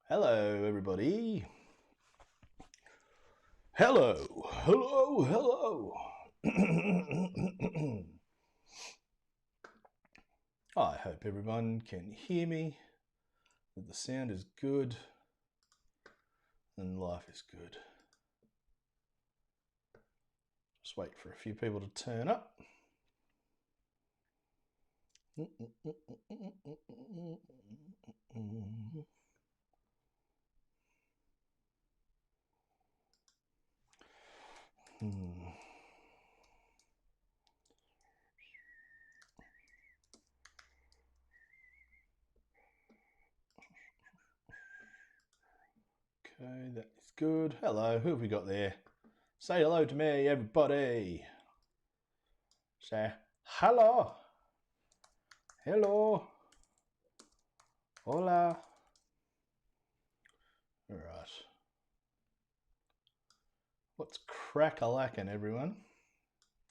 Hello, everybody. Hello, hello, hello. I hope everyone can hear me, that the sound is good and life is good. Just wait for a few people to turn up. Okay, that is good. Hello, who have we got there? Say hello to me, everybody. Say hello. Hello. Hola. All right. What's crack-a-lackin', everyone?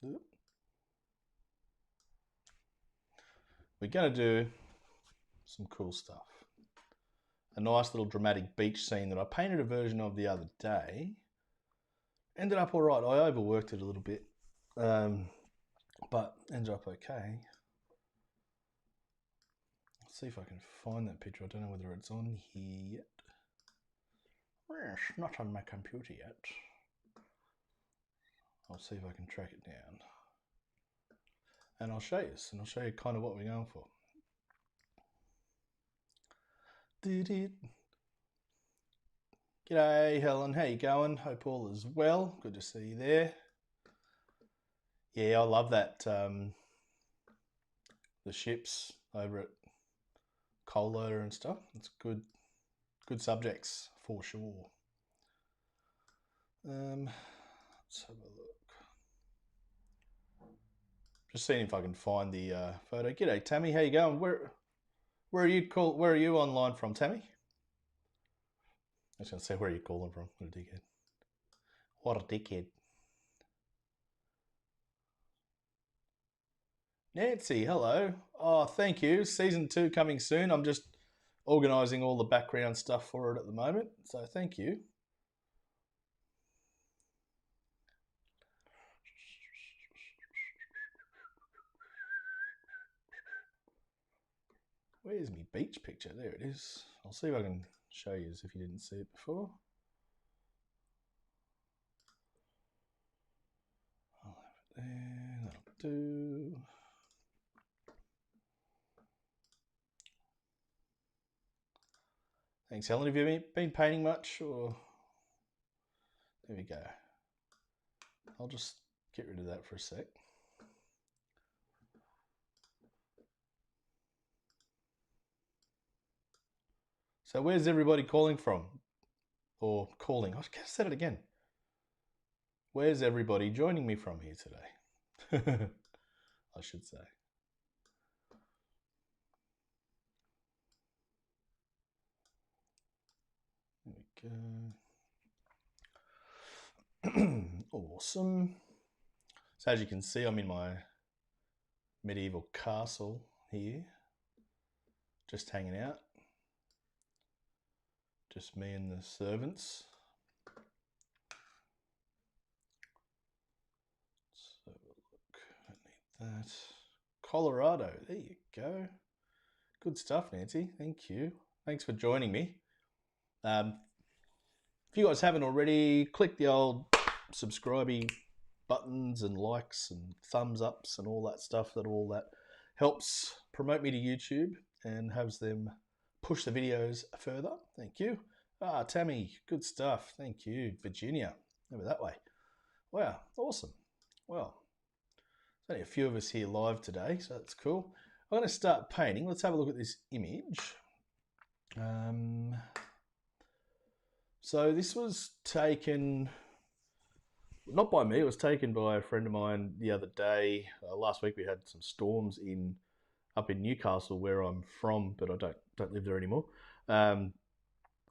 We're going to do some cool stuff. A nice little dramatic beach scene that I painted a version of the other day. Ended up all right. I overworked it a little bit, but ended up okay. Let's see if I can find that picture. I don't know whether it's on here yet. It's not on my computer yet. I'll see if I can track it down. And I'll show you this, and I'll show you kind of what we're going for. G'day, Helen. How you going? Hope all is well. Good to see you there. Yeah, I love that. The ships over at Coal Loader and stuff. It's good subjects for sure. Let's have a look. Just seeing if I can find the photo. G'day, Tammy. How you going? Where are you Where are you online from, Tammy? I was going to say, where are you calling from? What a dickhead. What a dickhead. Nancy, hello. Oh, thank you. Season 2 coming soon. I'm just organising all the background stuff for it at the moment. So thank you. Where's my beach picture? There it is. I'll see if I can show you if you didn't see it before. I'll have it there. That'll do. Thanks, Helen. Have you been painting much? Or there we go. I'll just get rid of that for a sec. So where's everybody calling from? Or calling? I said it again. Where's everybody joining me from here today? I should say. There we go. Awesome. So as you can see, I'm in my medieval castle here. Just hanging out. Just me and the servants. Let's have a look. I don't need that. Colorado. There you go. Good stuff, Nancy. Thank you. Thanks for joining me. If you guys haven't already, click the old subscribey buttons and likes and thumbs ups and all that stuff. All that helps promote me to YouTube and helps them push the videos further. Thank you. Ah, Tammy, good stuff. Thank you. Virginia, over that way. Wow, awesome. Well, there's only a few of us here live today, so that's cool. I'm going to start painting. Let's have a look at this image. So this was taken, not by me, it was taken by a friend of mine the other day. Last week we had some storms up in Newcastle, where I'm from, but I don't live there anymore.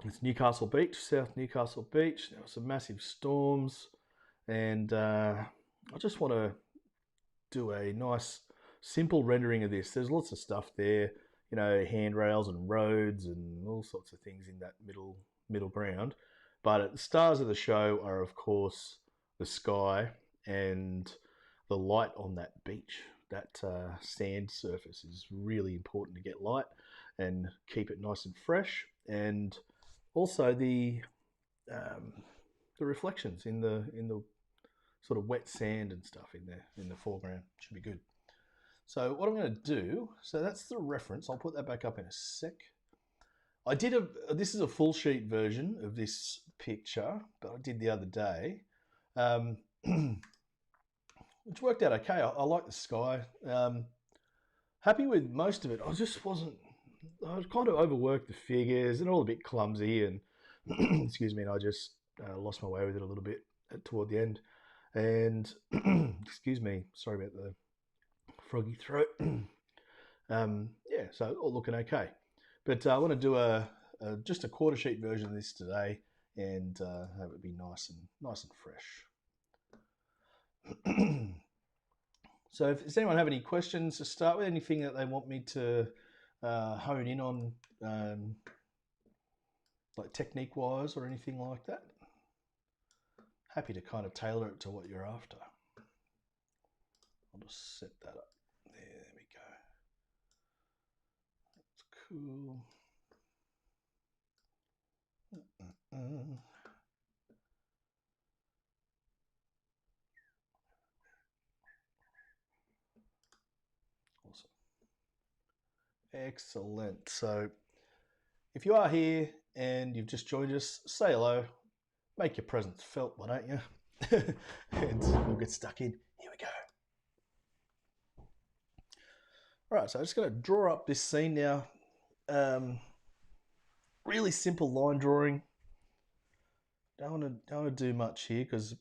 It's Newcastle Beach, South Newcastle Beach. There were some massive storms, and I just want to do a nice, simple rendering of this. There's lots of stuff there, you know, handrails and roads and all sorts of things in that middle ground. But the stars of the show are, of course, the sky and the light on that beach. That sand surface is really important to get light and keep it nice and fresh. And also um, the reflections in the sort of wet sand and stuff in the foreground should be good. So what I'm going to do, so that's the reference. I'll put that back up in a sec. This is a full sheet version of this picture, but I did the other day, which worked out okay. I like the sky. Happy with most of it. I just wasn't. I was kind of overworked the figures and all a bit clumsy, and excuse me, and I just lost my way with it a little bit toward the end. And excuse me, sorry about the froggy throat. Yeah, so all looking okay. But I want to do just a quarter sheet version of this today, and have it be nice and fresh. So, does anyone have any questions to start with? Anything that they want me to hone in on, like technique-wise or anything like that? Happy to kind of tailor it to what you're after. I'll just set that up. There we go. That's cool. Awesome. Excellent. So if you are here and you've just joined us, say hello, make your presence felt, why don't you? And we'll get stuck in. Here we go. All right, so I'm just going to draw up this scene now. Really simple line drawing. Don't want to do much here because a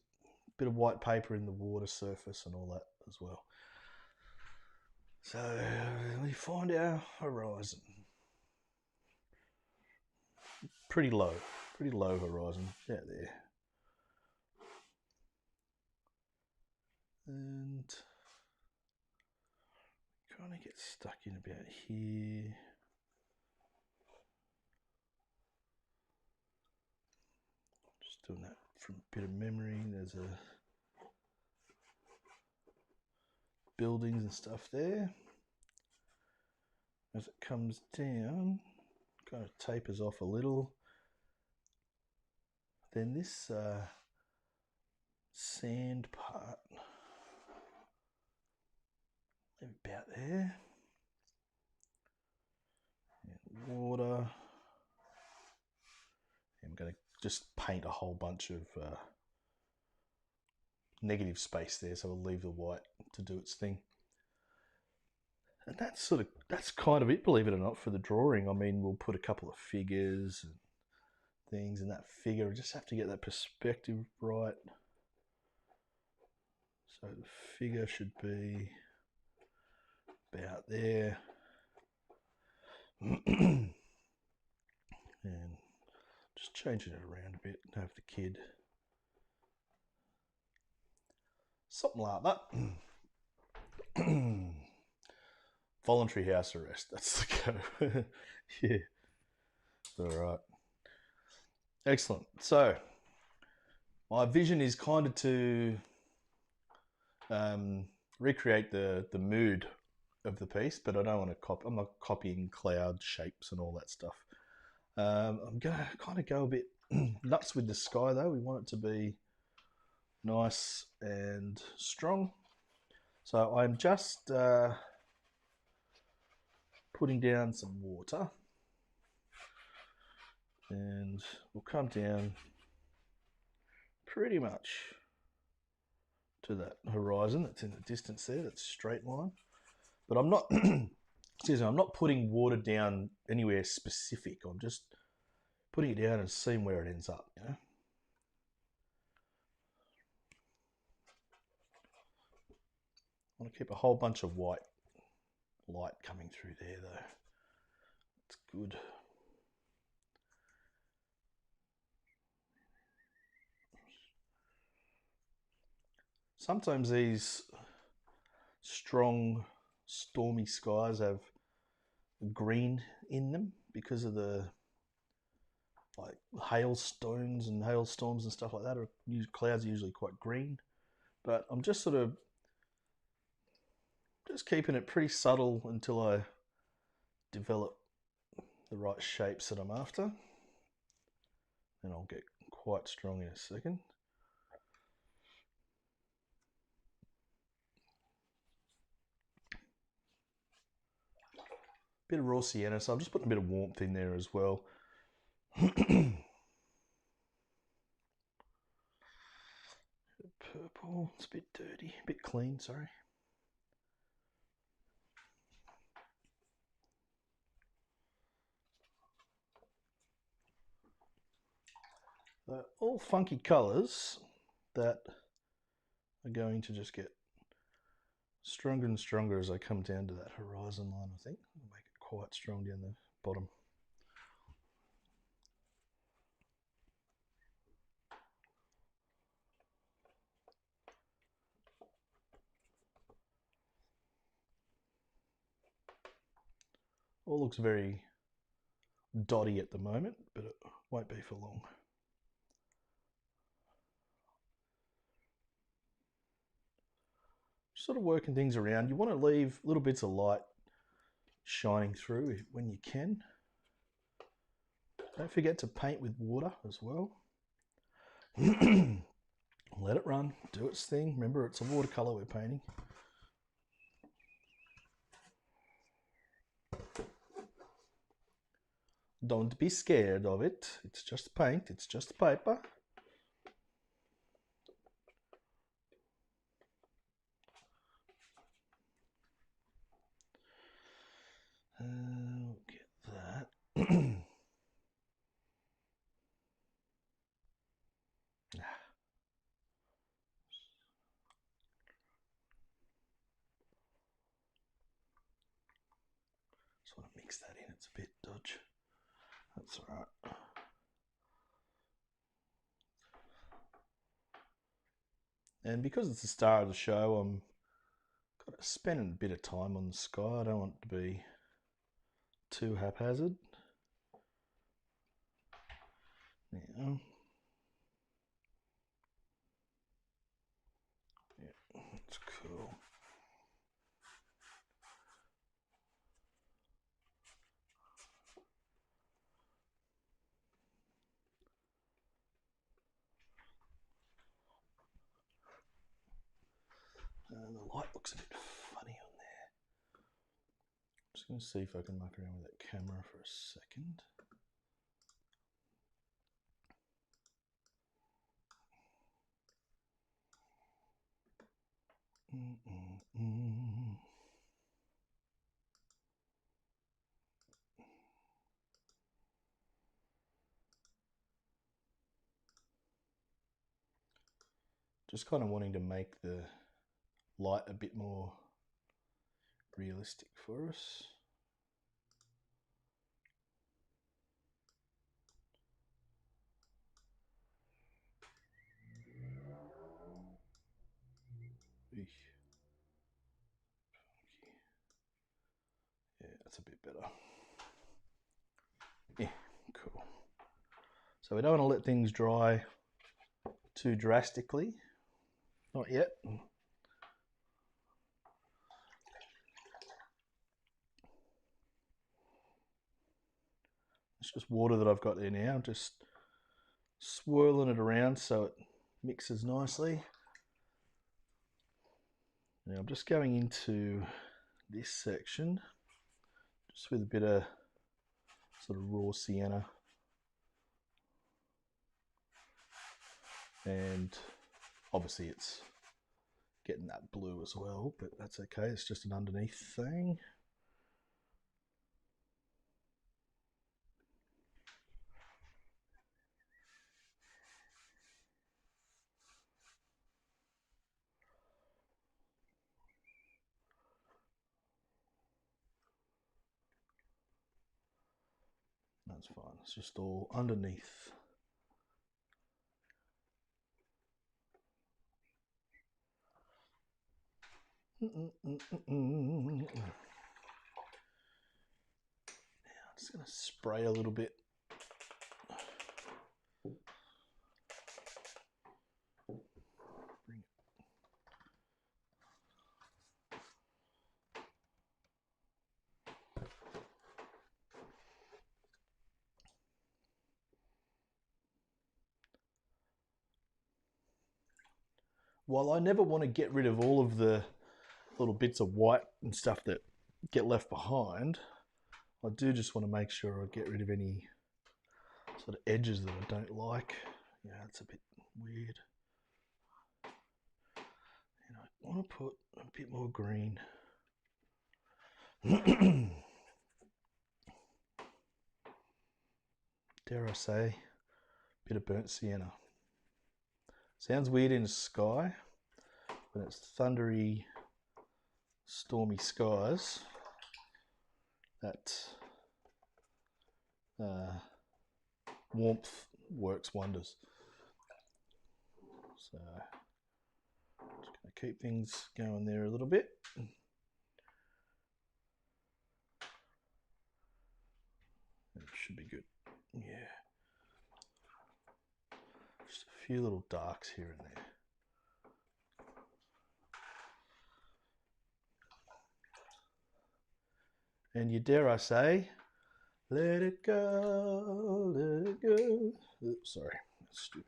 bit of white paper in the water surface and all that as well. So let me find our horizon. Pretty low horizon out there. And kind of get stuck in about here. Just doing that from a bit of memory. There's buildings and stuff there. As it comes down, kind of tapers off a little. Then this sand part, about there. And water. I'm going to just paint a whole bunch of negative space there, so we'll leave the white to do its thing. And that's kind of it, believe it or not, for the drawing. I mean, we'll put a couple of figures and things in that figure. We just have to get that perspective right. So the figure should be about there. And just changing it around a bit, have the kid. Something like that. Voluntary house arrest, that's the go. Yeah. All right. Excellent. So my vision is kind of to recreate the mood of the piece, but I don't want to copy. I'm not copying cloud shapes and all that stuff. I'm gonna kind of go a bit nuts with the sky though. We want it to be nice and strong. So I'm just putting down some water, and we'll come down pretty much to that horizon that's in the distance there, that's straight line. But I'm not, excuse me, I'm not putting water down anywhere specific. I'm just putting it down and seeing where it ends up, you know. I want to keep a whole bunch of white light coming through there though. It's good. Sometimes these strong, stormy skies have green in them because of the like hailstones and hailstorms and stuff like that. Clouds are usually quite green, but I'm just sort of just keeping it pretty subtle until I develop the right shapes that I'm after, and I'll get quite strong in a second. Bit of raw sienna, so I'm just putting a bit of warmth in there as well. Purple, it's a bit dirty, a bit clean, sorry. All funky colours that are going to just get stronger and stronger as I come down to that horizon line, I think. I'll make it quite strong down the bottom. All looks very dotty at the moment, but it won't be for long. Sort of working things around. You want to leave little bits of light shining through when you can. Don't forget to paint with water as well. Let it run, do its thing. Remember, it's a watercolour we're painting. Don't be scared of it. It's just paint, it's just paper. Get that. Just want to mix that in, it's a bit dodgy. That's all right. And because it's the star of the show, I'm got to spend a bit of time on the sky. I don't want it to be too haphazard. Yeah. Yeah, that's cool. The light looks a bit funny on there. I'm just going to see if I can muck around with that camera for a second. Just kind of wanting to make the light a bit more realistic for us. Yeah, that's a bit better. Yeah, cool. So we don't want to let things dry too drastically. Not yet. It's just water that I've got there now. I'm just swirling it around so it mixes nicely. Now I'm just going into this section just with a bit of sort of raw sienna, and obviously it's getting that blue as well, but that's okay, it's just an underneath thing. That's fine, it's just all underneath. I'm just going to spray a little bit. While I never want to get rid of all of the little bits of white and stuff that get left behind, I do just want to make sure I get rid of any sort of edges that I don't like. Yeah, it's a bit weird. And I want to put a bit more green. Dare I say, a bit of burnt sienna. Sounds weird in the sky, when it's thundery, stormy skies, that warmth works wonders. So, just going to keep things going there a little bit. It should be good. Yeah. Just a few little darks here and there. And you dare I say, let it go, let it go. Oops, sorry, that's stupid.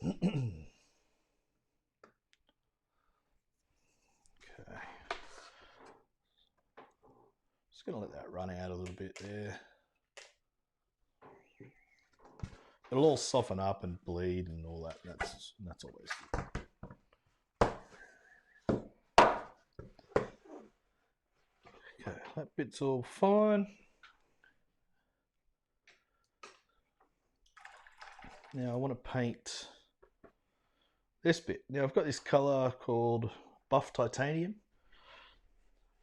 Okay. Just going to let that run out a little bit there. It'll all soften up and bleed and all that. That's always good. Okay, that bit's all fine. Now I want to paint this bit. Now I've got this colour called Buff Titanium.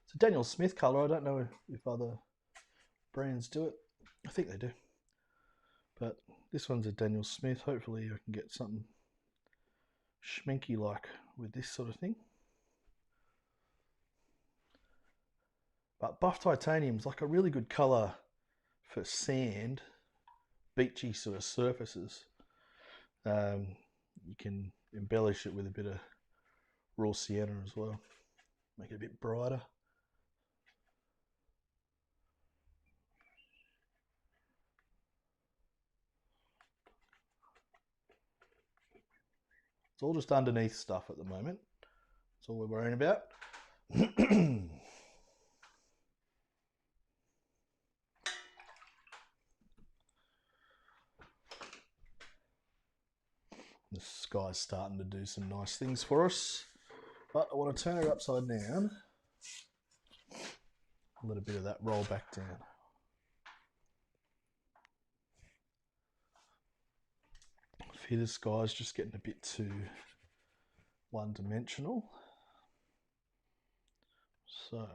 It's a Daniel Smith colour. I don't know if other brands do it. I think they do. But this one's a Daniel Smith. Hopefully I can get something schminky like with this sort of thing. But Buff Titanium's like a really good colour for sand, beachy sort of surfaces. You can embellish it with a bit of raw sienna as well, make it a bit brighter. It's all just underneath stuff at the moment. That's all we're worrying about. The sky's starting to do some nice things for us, but I want to turn it upside down. Let a bit of that roll back down. I fear the sky's just getting a bit too one-dimensional. So,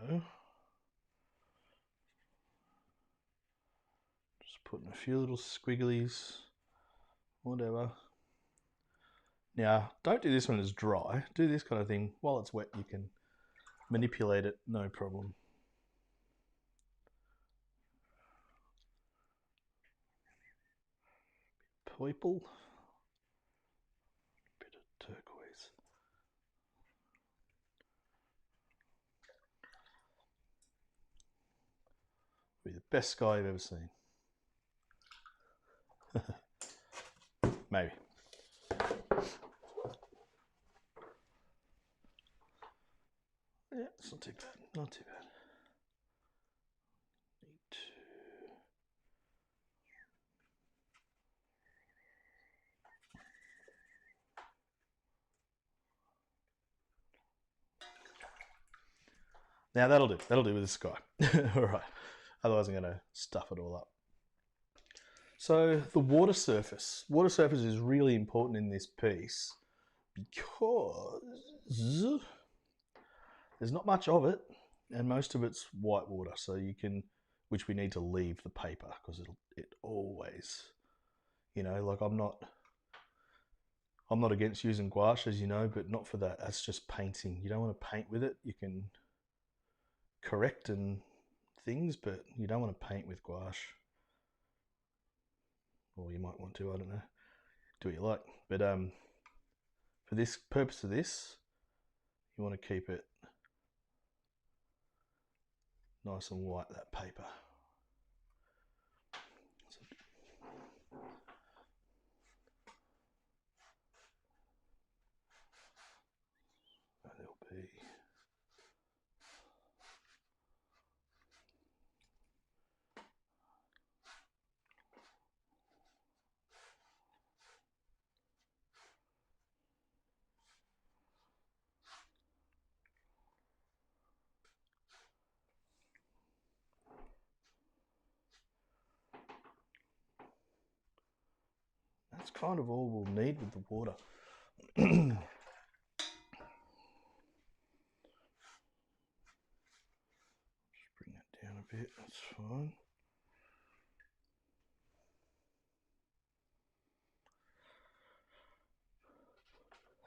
just putting a few little squigglies, whatever. Now, don't do this when it's dry. Do this kind of thing while it's wet. You can manipulate it, no problem. Purple, bit of turquoise. Be the best sky I've ever seen. Maybe. Yeah, it's not too bad. Not too bad. Now that'll do. That'll do with the sky. All right. Otherwise I'm going to stuff it all up. So the water surface. Water surface is really important in this piece because there's not much of it and most of it's white water. So you can, which we need to leave the paper because it always, you know, like I'm not I'm not against using gouache, as you know, but not for that. That's just painting. You don't want to paint with it. You can correct and things, but you don't want to paint with gouache. Or you might want to, I don't know. Do what you like. But for this purpose of this, you want to keep it nice and white, that paper. There'll be that's kind of all we'll need with the water. Just bring that down a bit, that's fine.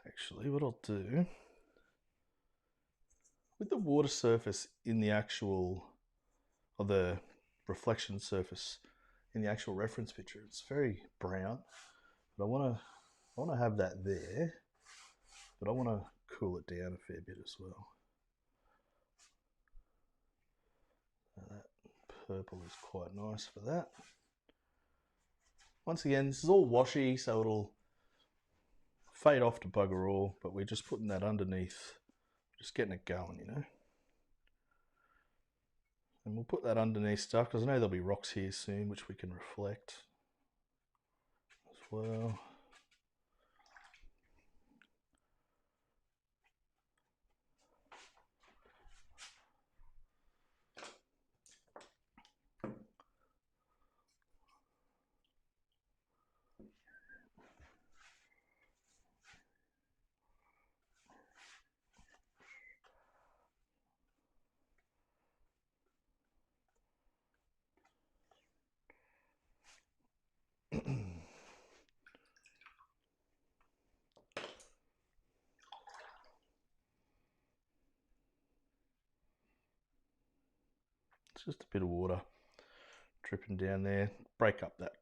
Actually, what I'll do, with the water surface in the actual, or the reflection surface in the actual reference picture, it's very brown, but I want to have that there, but I want to cool it down a fair bit as well. Now that purple is quite nice for that. Once again, this is all washy, so it'll fade off to bugger all, but we're just putting that underneath, just getting it going, you know. And we'll put that underneath stuff, because I know there'll be rocks here soon, which we can reflect as well. It's just a bit of water dripping down there, break up that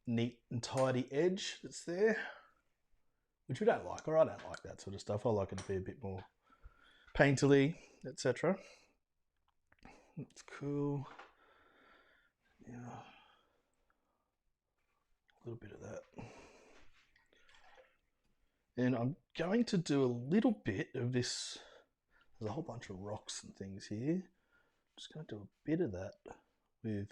neat and tidy edge that's there, which we don't like, or I don't like that sort of stuff. I like it to be a bit more painterly, etc. That's cool. Yeah, a little bit of that. And I'm going to do a little bit of this. There's a whole bunch of rocks and things here. I'm just going to do a bit of that with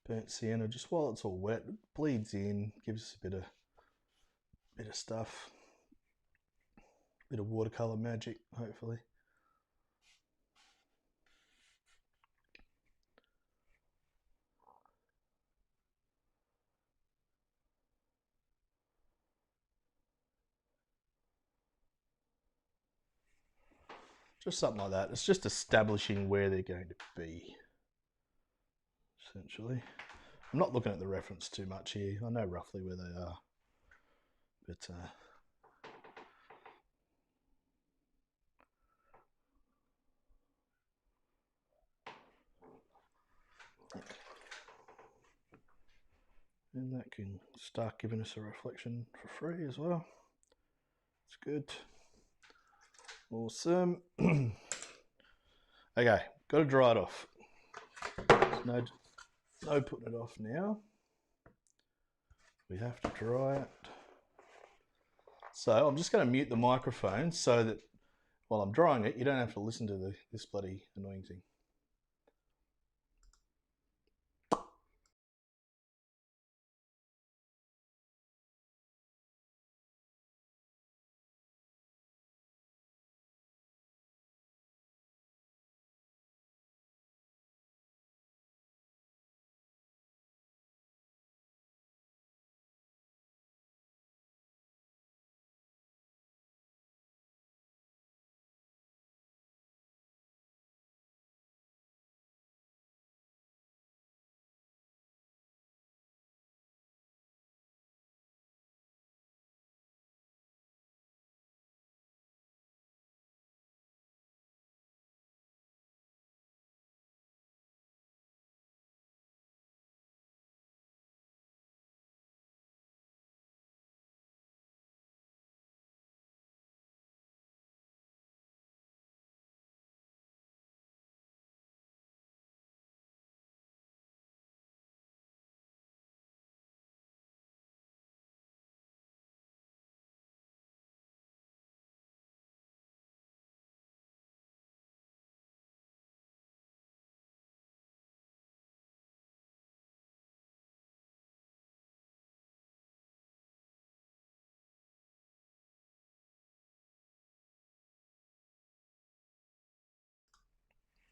burnt sienna, just while it's all wet. It bleeds in, gives us a bit of stuff, bit of watercolor magic, hopefully. Just something like that. It's just establishing where they're going to be, essentially. I'm not looking at the reference too much here. I know roughly where they are, but and that can start giving us a reflection for free as well. It's good. Awesome. Okay, got to dry it off. There's no putting it off now. We have to dry it. So I'm just going to mute the microphone so that while I'm drying it, you don't have to listen to this bloody annoying thing.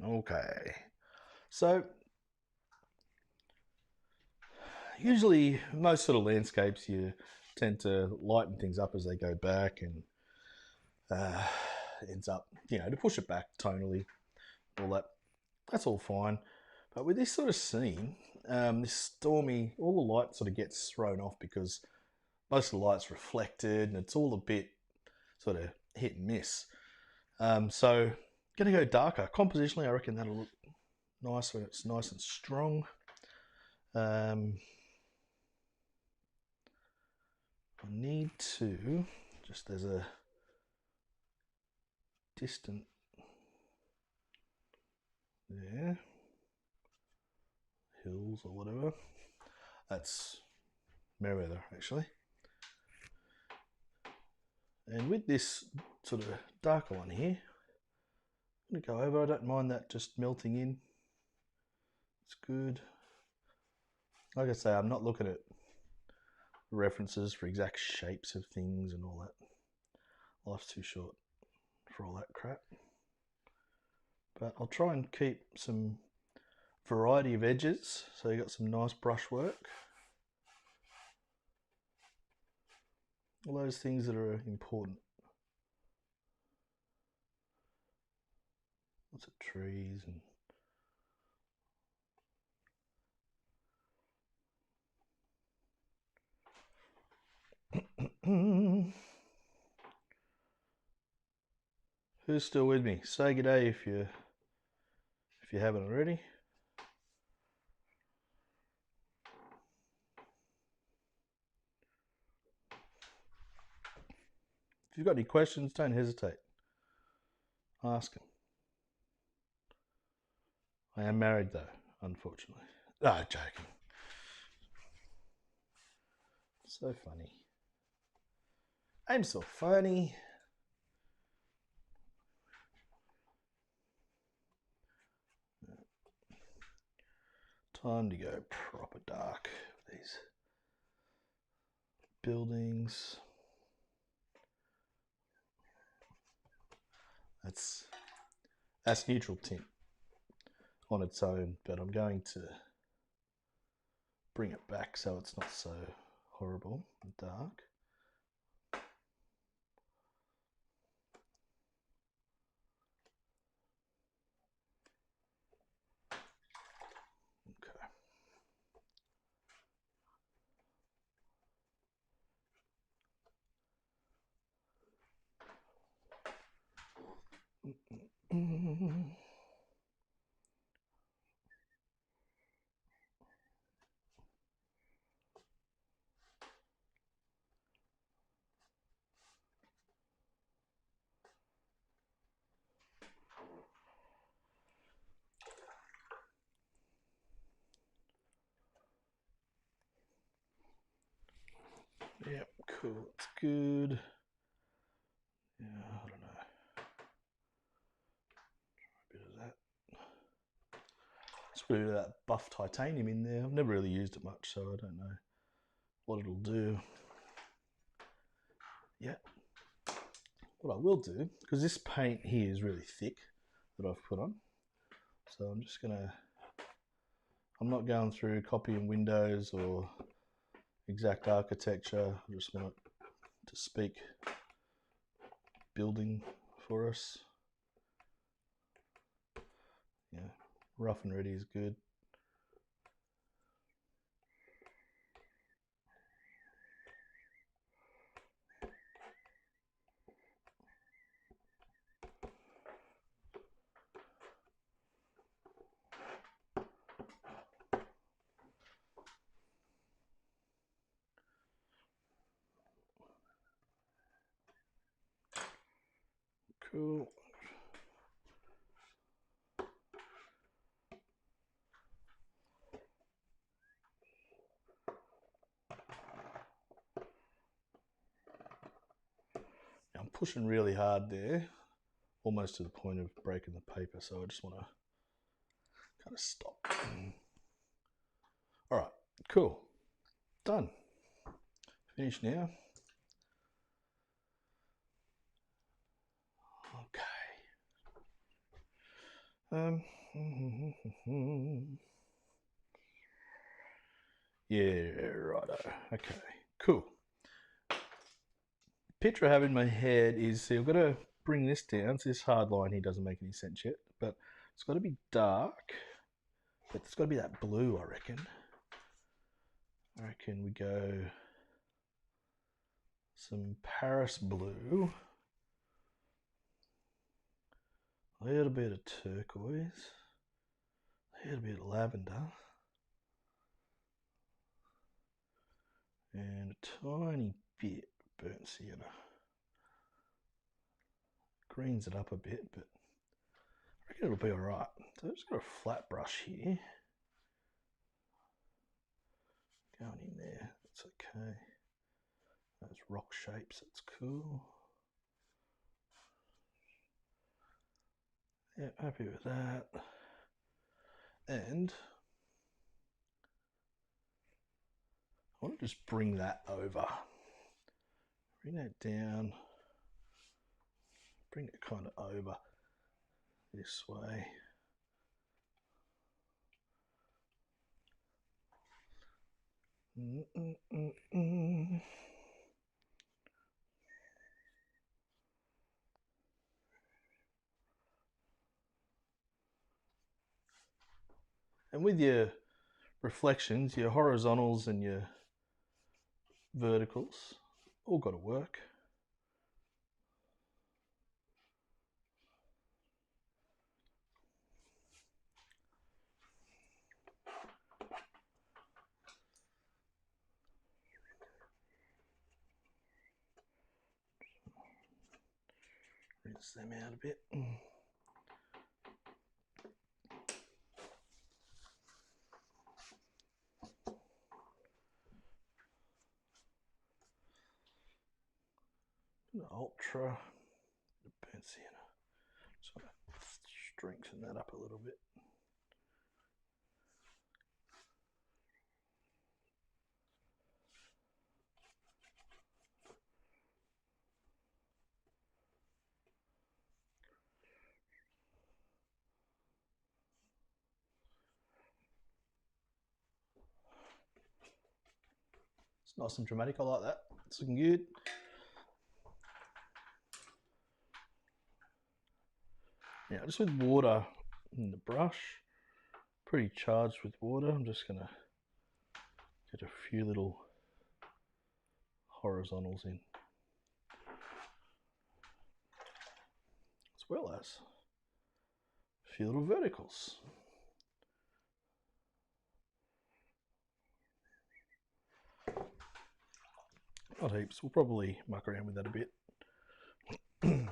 Okay. So usually most sort of landscapes you tend to lighten things up as they go back and uh, ends up, to push it back tonally, all that. That's all fine. But with this sort of scene, this stormy, all the light sort of gets thrown off because most of the light's reflected and it's all a bit sort of hit and miss. So going to go darker. Compositionally, I reckon that'll look nice when it's nice and strong. I need to, just as a distant there, hills or whatever. That's Merriweather actually. And with this sort of darker one here, I'm going to go over. I don't mind that just melting in. It's good. Like I say, I'm not looking at references for exact shapes of things and all that. Life's too short for all that crap. But I'll try and keep some variety of edges, so you got some nice brush work. All those things that are important. Lots of trees and who's still with me? Say good day if you haven't already. If you've got any questions, don't hesitate. Ask them. I am married though, unfortunately. Ah, joking. So funny. I'm so funny. Time to go proper dark with these buildings. That's neutral tint on its own, but I'm going to bring it back so it's not so horrible and dark. Okay. Yep, cool. It's good. Yeah, I don't know. Try a bit of that. Let's put a bit of that buff titanium in there. I've never really used it much, so I don't know what it'll do. Yeah. What I will do, because this paint here is really thick that I've put on, so I'm just gonna, I'm not going through copying windows or exact architecture. I just want it to speak building for us. Yeah, rough and ready is good. Cool. Now I'm pushing really hard there, almost to the point of breaking the paper, so I just want to kind of stop. All right, cool. Done. Finished now. Okay. Yeah, righto. Okay, cool. Picture I have in my head is, see, I've got to bring this down. So this hard line here doesn't make any sense yet, but it's got to be dark. But it's got to be that blue, I reckon. I reckon we go some Paris blue. A little bit of turquoise. A little bit of lavender. And a tiny bit burnt sienna. Greens it up a bit, but I reckon it'll be alright. So I've just got a flat brush here. Going in there, that's okay. Those rock shapes, that's cool. Yeah, happy with that. And I want to just bring that over. Bring that down. Bring it kind of over this way. And with your reflections, your horizontals and your verticals, all got to work. Rinse them out a bit. Ultra burnt sienna. Just want to strengthen that up a little bit. It's nice and dramatic. I like that. It's looking good. Now, just with water in the brush, pretty charged with water, I'm just going to get a few little horizontals in, as well as a few little verticals. Not heaps, we'll probably muck around with that a bit. Okay.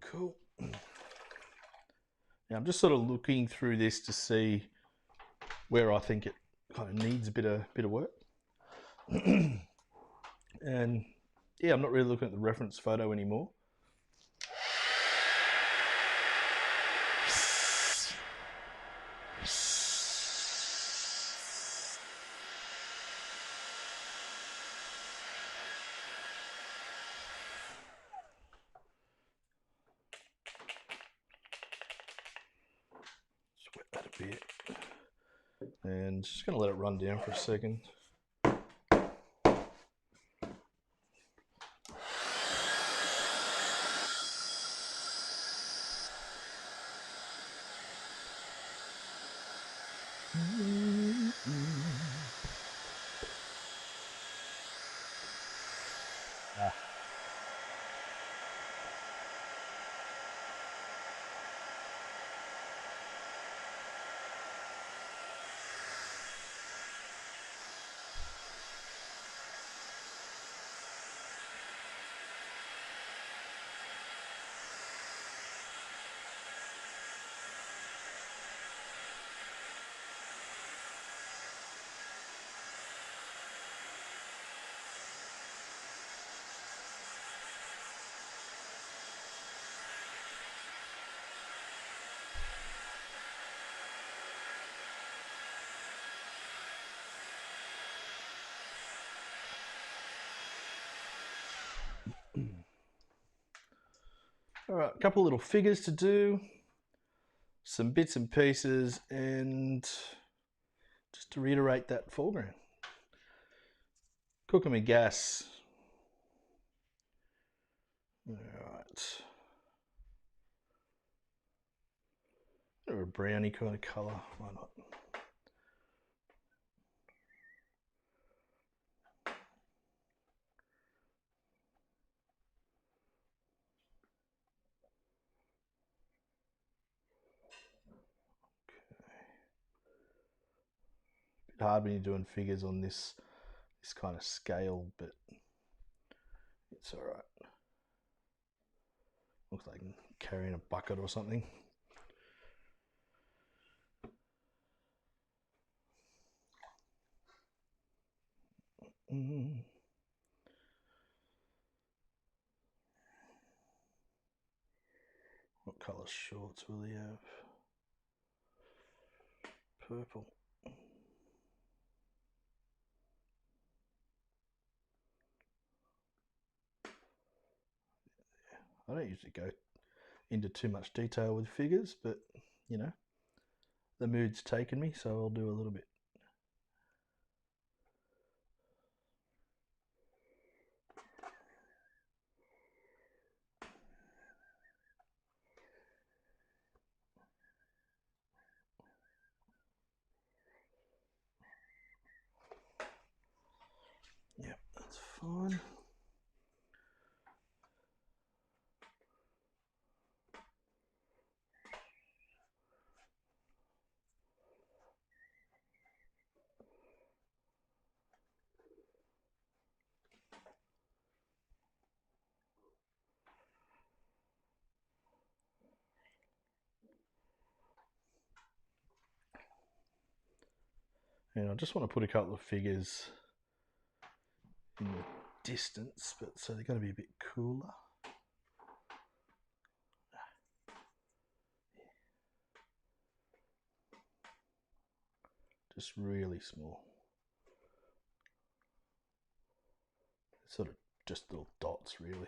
Cool. Now I'm just sort of looking through this to see where I think it kind of needs a bit of work. And yeah, I'm not really looking at the reference photo anymore. Wet that a bit, and just going to let it run down for a second. Alright, a couple little figures to do, some bits and pieces, and just to reiterate that foreground. Cooking with gas. Alright. Or a brownie kind of colour, why not? Bit hard when you're doing figures on this kind of scale, but it's alright. Looks like I'm carrying a bucket or something. What colour shorts will he have? Purple. I don't usually go into too much detail with figures, but you know, the mood's taken me, so I'll do a little bit. Yep, that's fine. And I just want to put a couple of figures in the distance, but so they're going to be a bit cooler. Just really small. Sort of just little dots, really.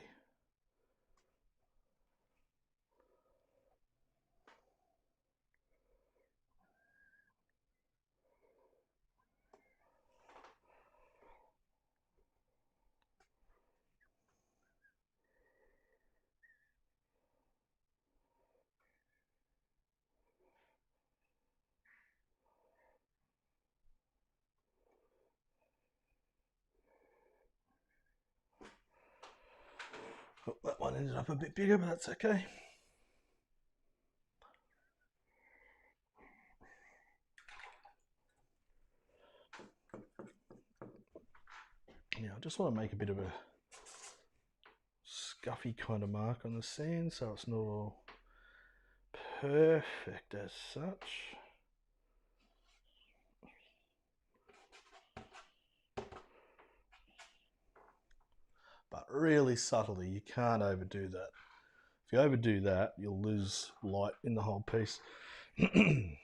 Oh, that one ended up a bit bigger, but that's okay. Now I just want to make a bit of a scuffy kind of mark on the sand, so it's not all perfect as such. But really subtly, you can't overdo that. If you overdo that, you'll lose light in the whole piece. It's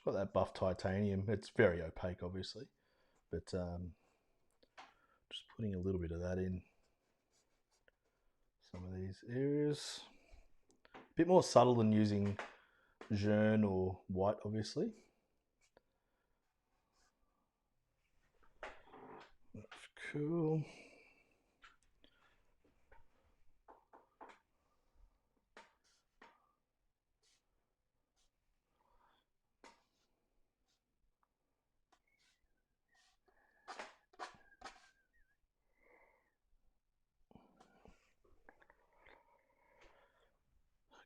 got that buff titanium. It's very opaque, obviously, but just putting a little bit of that in some of these areas. A bit more subtle than using jaune or white, obviously. That's cool.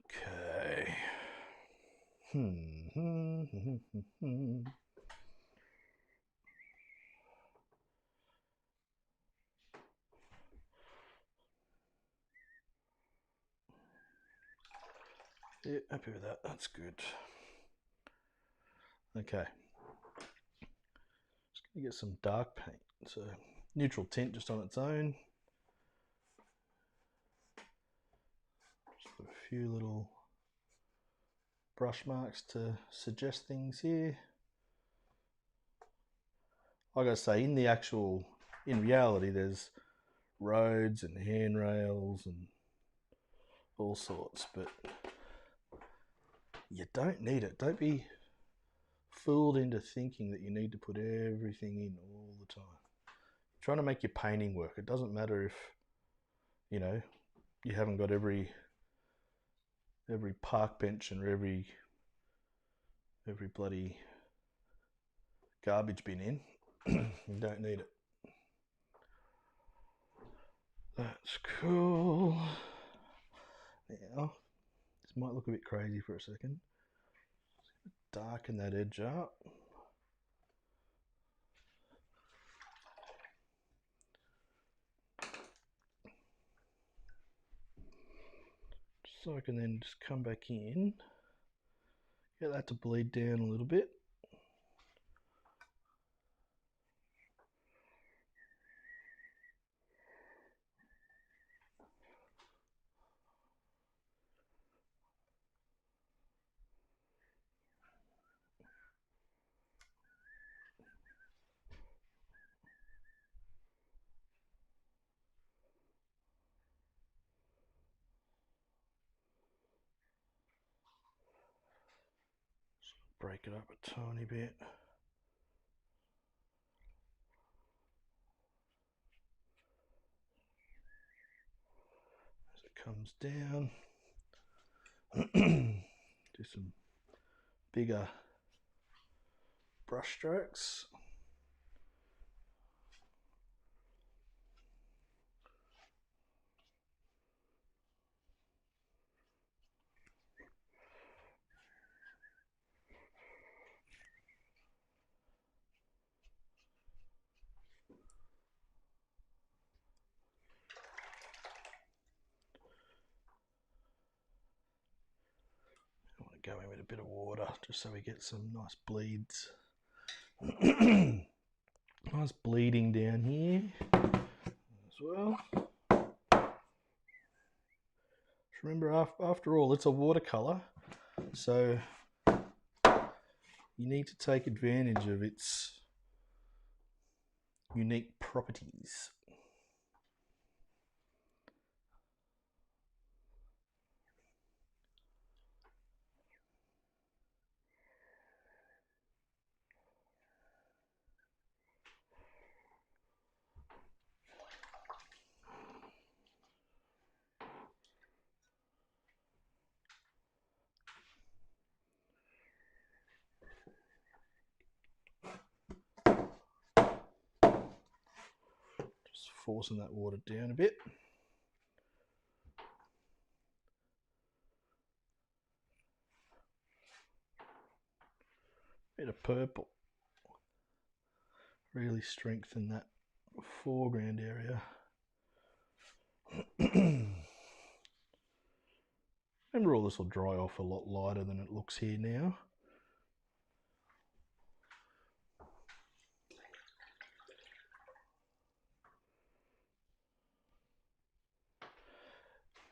Okay. Yeah, happy with that. That's good. Okay. Just gonna get some dark paint. So neutral tint just on its own. Just put a few little brush marks to suggest things here. I gotta say, in the actual in reality there's roads and handrails and all sorts, but you don't need it. Don't be fooled into thinking that you need to put everything in all the time. You're trying to make your painting work. It doesn't matter if, you know, you haven't got every park bench and every bloody garbage bin in. You don't need it. That's cool. Now, this might look a bit crazy for a second. Darken that edge up. So I can then just come back in, get that to bleed down a little bit. Break it up a tiny bit. As it comes down, do some bigger brush strokes. Go in with a bit of water just so we get some nice bleeds. Nice bleeding down here as well. Remember, after all, it's a watercolour, so you need to take advantage of its unique properties. Just forcing that water down a bit. Bit of purple. Really strengthen that foreground area. Remember, all this will dry off a lot lighter than it looks here now.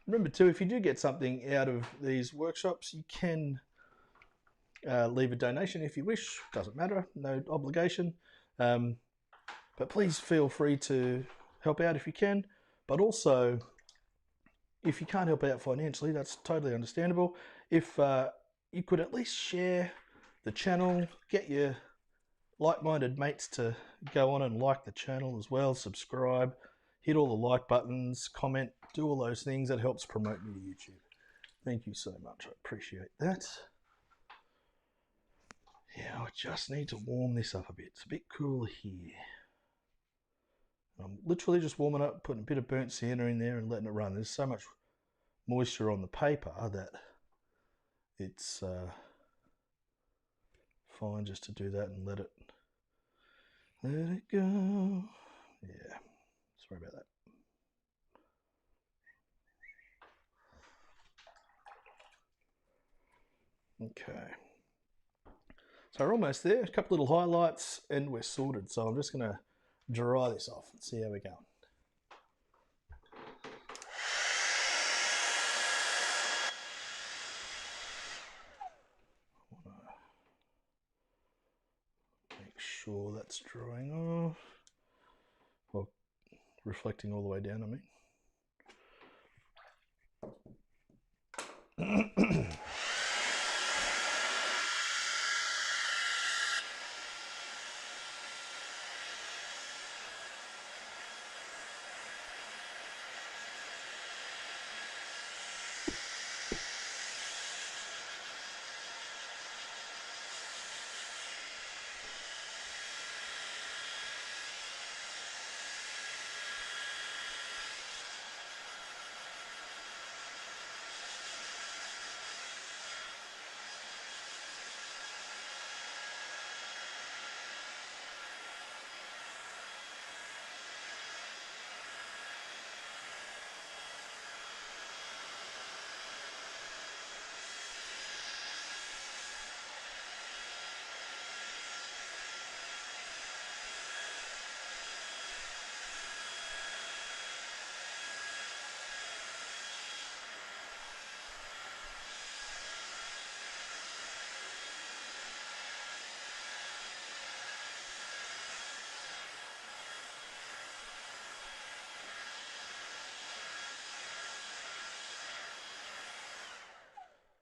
Remember too, if you do get something out of these workshops, you can leave a donation if you wish. Doesn't matter, no obligation. But please feel free to help out if you can. But also, if you can't help out financially, that's totally understandable. If you could at least share the channel, get your like-minded mates to go on and like the channel as well, subscribe, hit all the like buttons, comment, do all those things. That helps promote me to YouTube. Thank you so much. I appreciate that. Yeah, I just need to warm this up a bit. It's a bit cooler here. I'm literally just warming up, putting a bit of burnt sienna in there and letting it run. There's so much moisture on the paper that it's fine just to do that and let it go. Yeah, sorry about that. Okay, so we're almost there. A couple little highlights and we're sorted. So I'm just going to dry this off and see how we go. Make sure that's drying off. I'll reflecting all the way down on me.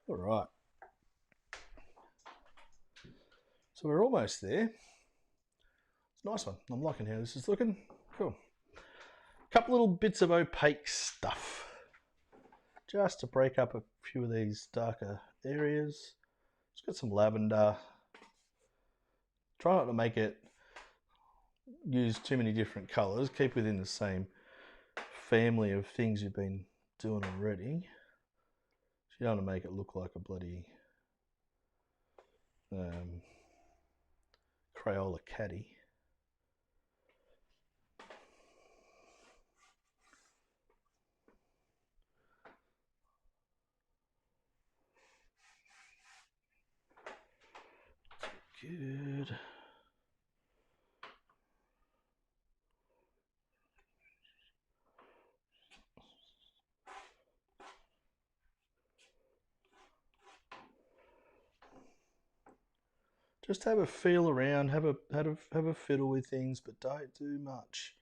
All right. So we're almost there. It's a nice one. I'm liking how this is looking. Cool. A couple little bits of opaque stuff just to break up a few of these darker areas. It's got some lavender. Try not to make it use too many different colours. Keep within the same family of things you've been doing already. So you don't want to make it look like a bloody Crayola caddy. Good. Just have a feel around, have a fiddle with things, but don't do much.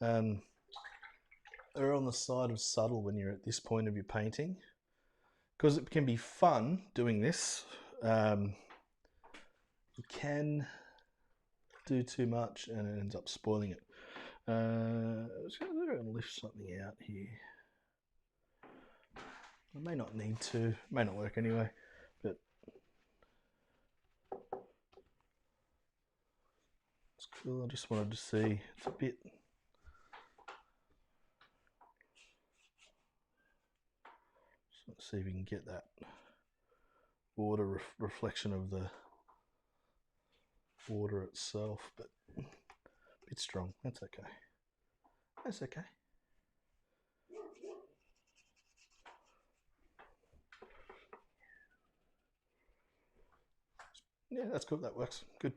Err on the side of subtle when you're at this point of your painting, because it can be fun doing this. You can do too much and it ends up spoiling it. I'm just going to lift something out here. I may not need to, it may not work anyway, but it's cool. I just wanted to see, it's a bit, let's see if we can get that water reflection of the water itself, but a bit strong. That's okay. That's okay. Yeah, that's good. That works. Good.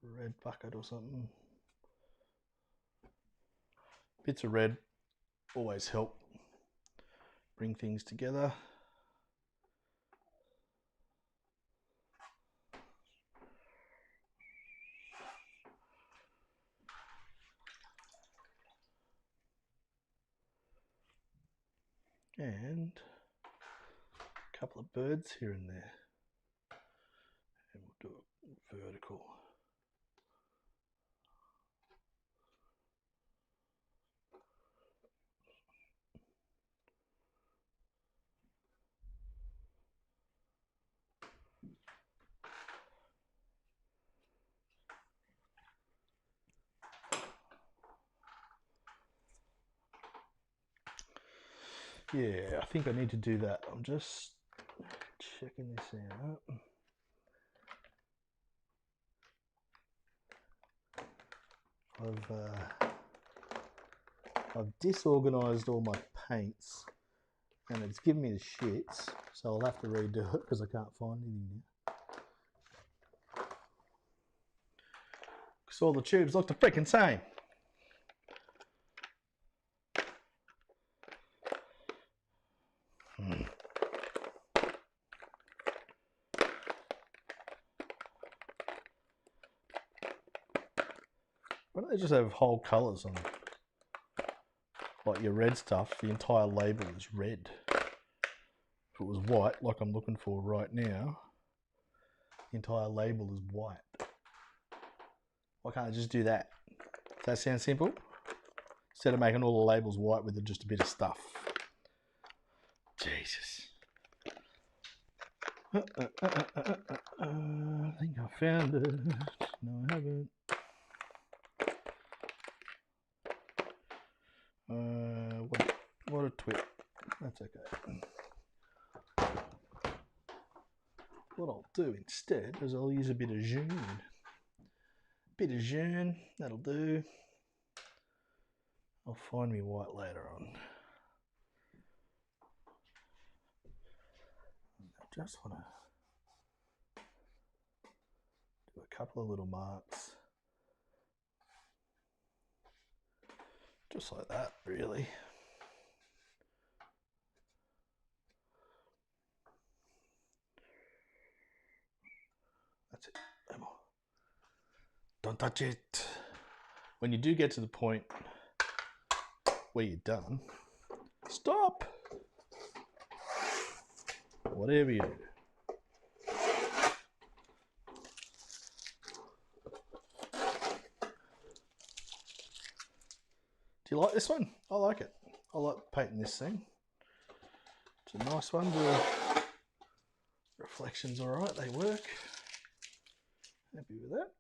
Red bucket or something. Bits of red always help bring things together. And a couple of birds here and there. And we'll do it vertical. Yeah, I think I need to do that. I'm just checking this out. I've disorganized all my paints and it's given me the shits, so I'll have to redo it because I can't find anything now. Because all the tubes look the freaking same. Why don't they just have whole colours on, like your red stuff, the entire label is red. If it was white, like I'm looking for right now, the entire label is white. Why can't I just do that? Does that sound simple? Instead of making all the labels white with just a bit of stuff. Jesus. I think I found it. No, I haven't. What a twit. That's okay. What I'll do instead is I'll use a bit of jaune. That'll do. I'll find me white later on. I just want to do a couple of little marks. Just like that, really. That's it. No more. Don't touch it. When you do get to the point where you're done, stop. Whatever you do. Do you like this one? I like it. I like painting this thing. It's a nice one. The reflections all right. They work. Happy with that.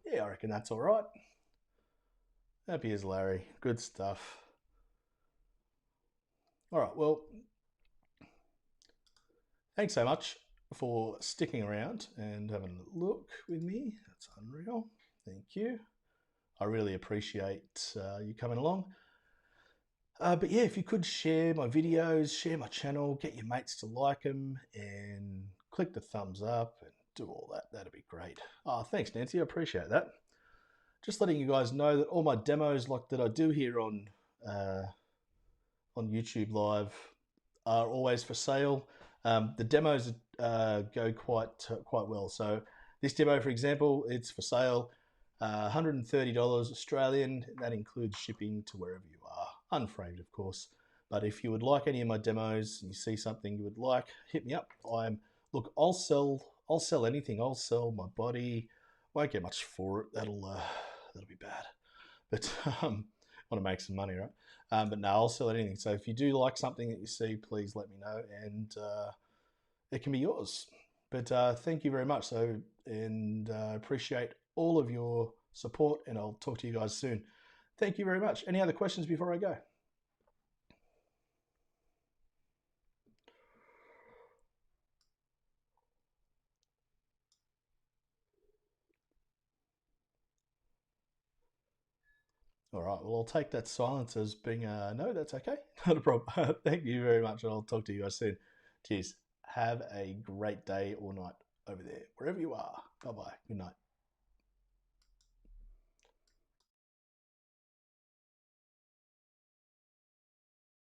Yeah, I reckon that's all right. Happy as Larry. Good stuff. All right, well, thanks so much for sticking around and having a look with me. That's unreal. Thank you. I really appreciate you coming along. But yeah, if you could share my videos, share my channel, get your mates to like them, and click the thumbs up and do all that, that'd be great. Thanks, Nancy. I appreciate that. Just letting you guys know that all my demos like that I do here on YouTube Live are always for sale. The demos go quite well. So this demo, for example, it's for sale, $130 Australian. That includes shipping to wherever you are, unframed, of course. But if you would like any of my demos, and you see something you would like, hit me up. Look, I'll sell anything. I'll sell my body. Won't get much for it. That'll be bad. But want to make some money, right? But no, I'll sell anything. So if you do like something that you see, please let me know, and it can be yours. But thank you very much. And appreciate all of your support, and I'll talk to you guys soon. Thank you very much. Any other questions before I go? All right, well, I'll take that silence as being a no, that's okay. Not a problem. Thank you very much, and I'll talk to you guys soon. Cheers. Have a great day or night over there, wherever you are. Bye-bye. Good night.